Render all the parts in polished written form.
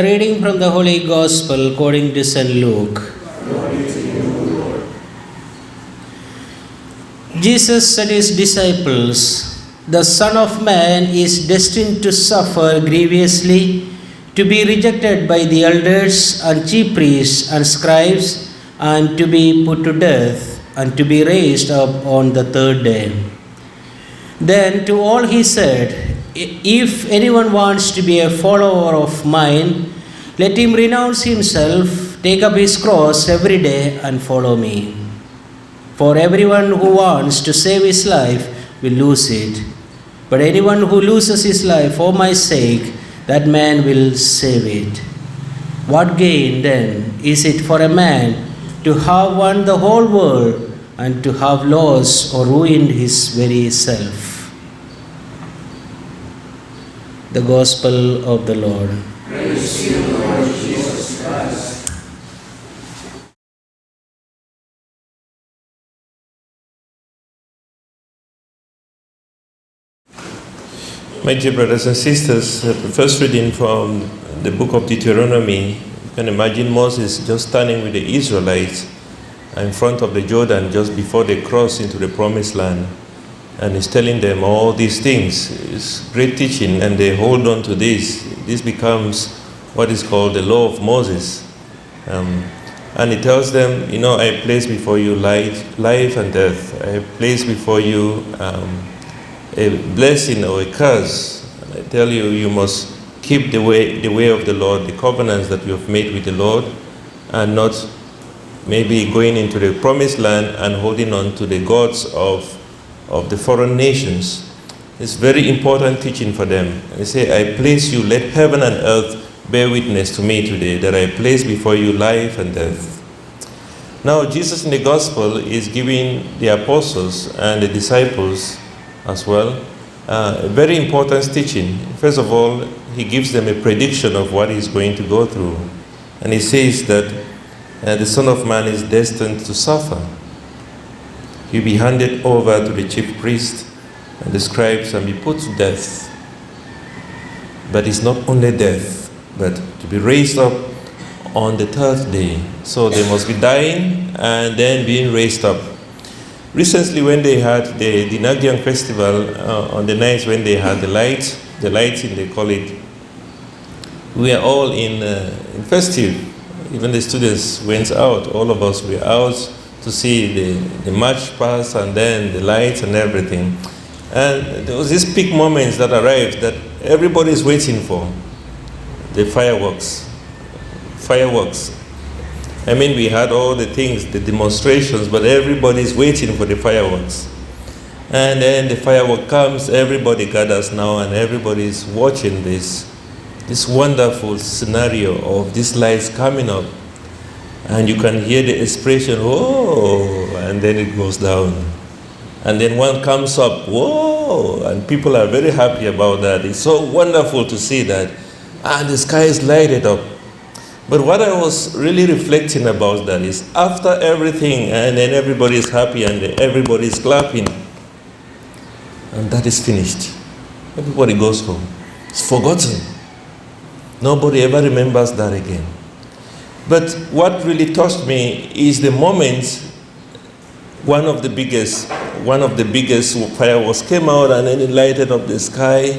A reading from the Holy Gospel according to St. Luke. Jesus said to his disciples, "The Son of Man is destined to suffer grievously, to be rejected by the elders and chief priests and scribes, and to be put to death, and to be raised up on the third day." Then to all he said, "If anyone wants to be a follower of mine, let him renounce himself, take up his cross every day, and follow me. For everyone who wants to save his life will lose it. But anyone who loses his life for my sake, that man will save it. What gain then is it for a man to have won the whole world and to have lost or ruined his very self?" The Gospel of the Lord. Praise to you, Lord Jesus Christ. My dear brothers and sisters, the first reading from the book of Deuteronomy. You can imagine Moses just standing with the Israelites in front of the Jordan just before they cross into the promised land. And he's telling them all these things. It's great teaching, and they hold on to this. This becomes what is called the law of Moses. And he tells them, I place before you life and death. I place before you a blessing or a curse. And I tell you, you must keep the way of the Lord, the covenants that you have made with the Lord, and not maybe going into the promised land and holding on to the gods of the foreign nations. It's very important teaching for them. I say, I place you, let heaven and earth bear witness to me today that I place before you life and death. Now, Jesus in the gospel is giving the apostles and the disciples as well a very important teaching. First of all, he gives them a prediction of what he's going to go through. And he says that the Son of Man is destined to suffer. He'll be handed over to the chief priest and the scribes and be put to death. But it's not only death, but to be raised up on the third day. So they must be dying and then being raised up. Recently, when they had the Nagyang festival, on the nights when they had the lights in the college, we are all in festive. Even the students went out. All of us were out to see the march pass and then the lights and everything. And there was this peak moments that arrived that everybody is waiting for. The fireworks. I mean, we had all the things, the demonstrations, but everybody is waiting for the fireworks. And then the firework comes, everybody gathers now, and everybody is watching this wonderful scenario of these lights coming up. And you can hear the expression, "Whoa," and then it goes down. And then one comes up, "Whoa," and people are very happy about that. It's so wonderful to see that. And the sky is lighted up. But what I was really reflecting about that is after everything, and then everybody is happy and everybody is clapping, and that is finished. Everybody goes home. It's forgotten. Nobody ever remembers that again. But what really touched me is the moment one of the biggest fireworks came out and then it lighted up the sky.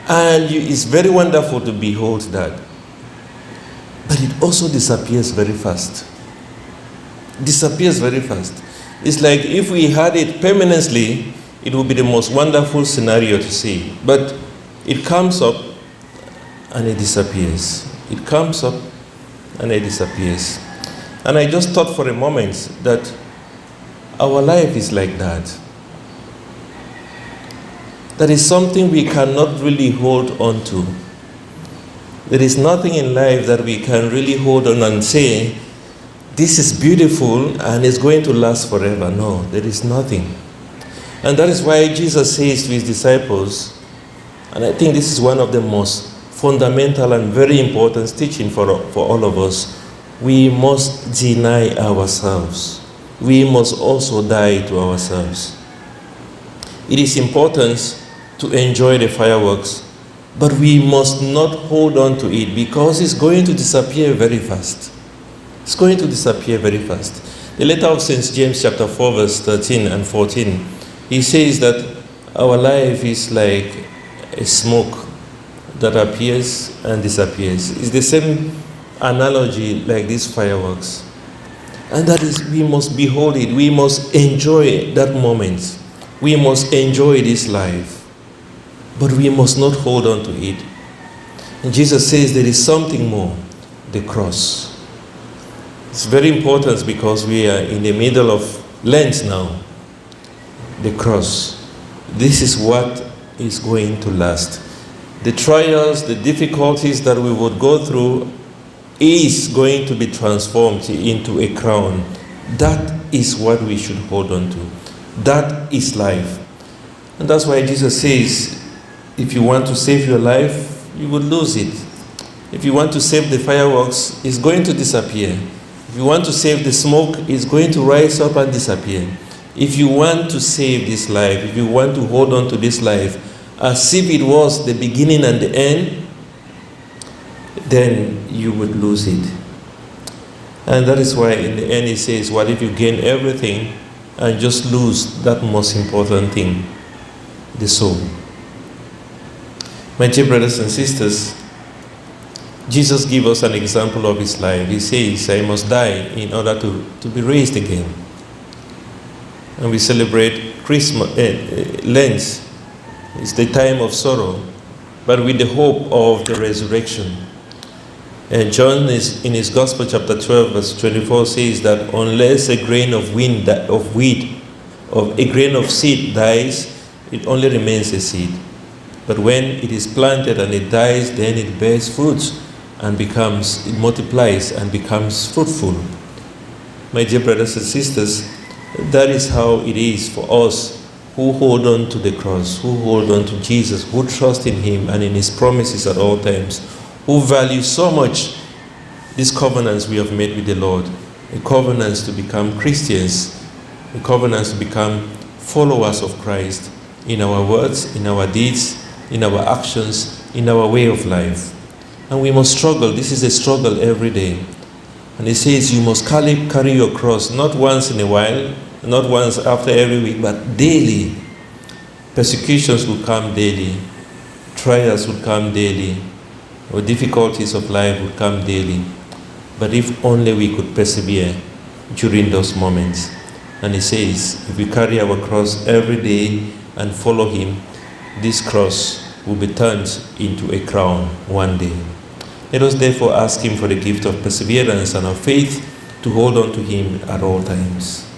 And it's very wonderful to behold that. But it also disappears very fast. It's like if we had it permanently, it would be the most wonderful scenario to see. But it comes up and it disappears. It comes up and it disappears. And I just thought for a moment that our life is like that. That is something we cannot really hold on to. There is nothing in life that we can really hold on and say, this is beautiful and it's going to last forever. No, there is nothing. And that is why Jesus says to his disciples, and I think this is one of the most fundamental and very important teaching for all of us, we must deny ourselves. We must also die to ourselves. It is important to enjoy the fireworks, But we must not hold on to it because it's going to disappear very fast. It's going to disappear very fast. The letter of St. James chapter 4 verse 13 and 14, he says that our life is like a smoke that appears and disappears. It's the same analogy like these fireworks. And that is, we must behold it. We must enjoy that moment. We must enjoy this life. But we must not hold on to it. And Jesus says there is something more, the cross. It's very important because we are in the middle of Lent now. The cross. This is what is going to last. The trials, the difficulties that we would go through is going to be transformed into a crown. That is what we should hold on to. That is life. And that's why Jesus says, if you want to save your life, you will lose it. If you want to save the fireworks, it's going to disappear. If you want to save the smoke, it's going to rise up and disappear. If you want to save this life, if you want to hold on to this life, as if it was the beginning and the end, then you would lose it. And that is why in the end it says, what if you gain everything and just lose that most important thing, the soul? My dear brothers and sisters, Jesus gives us an example of his life. He says, I must die in order to be raised again. And we celebrate Christmas, Lent. It's the time of sorrow, but with the hope of the resurrection. And John is in his Gospel, chapter 12, verse 24, says that unless a grain of a grain of seed dies, it only remains a seed. But when it is planted and it dies, then it bears fruits and it multiplies and becomes fruitful. My dear brothers and sisters, that is how it is for us who hold on to the cross, who hold on to Jesus, who trust in him and in his promises at all times, who value so much these covenants we have made with the Lord, the covenants to become Christians, the covenants to become followers of Christ in our words, in our deeds, in our actions, in our way of life. And we must struggle. This is a struggle every day. And he says you must carry your cross, not once in a while, not once after every week, but daily. Persecutions will come daily. Trials will come daily. Or difficulties of life will come daily. But if only we could persevere during those moments. And he says, if we carry our cross every day and follow him, this cross will be turned into a crown one day. Let us therefore ask him for the gift of perseverance and of faith to hold on to him at all times.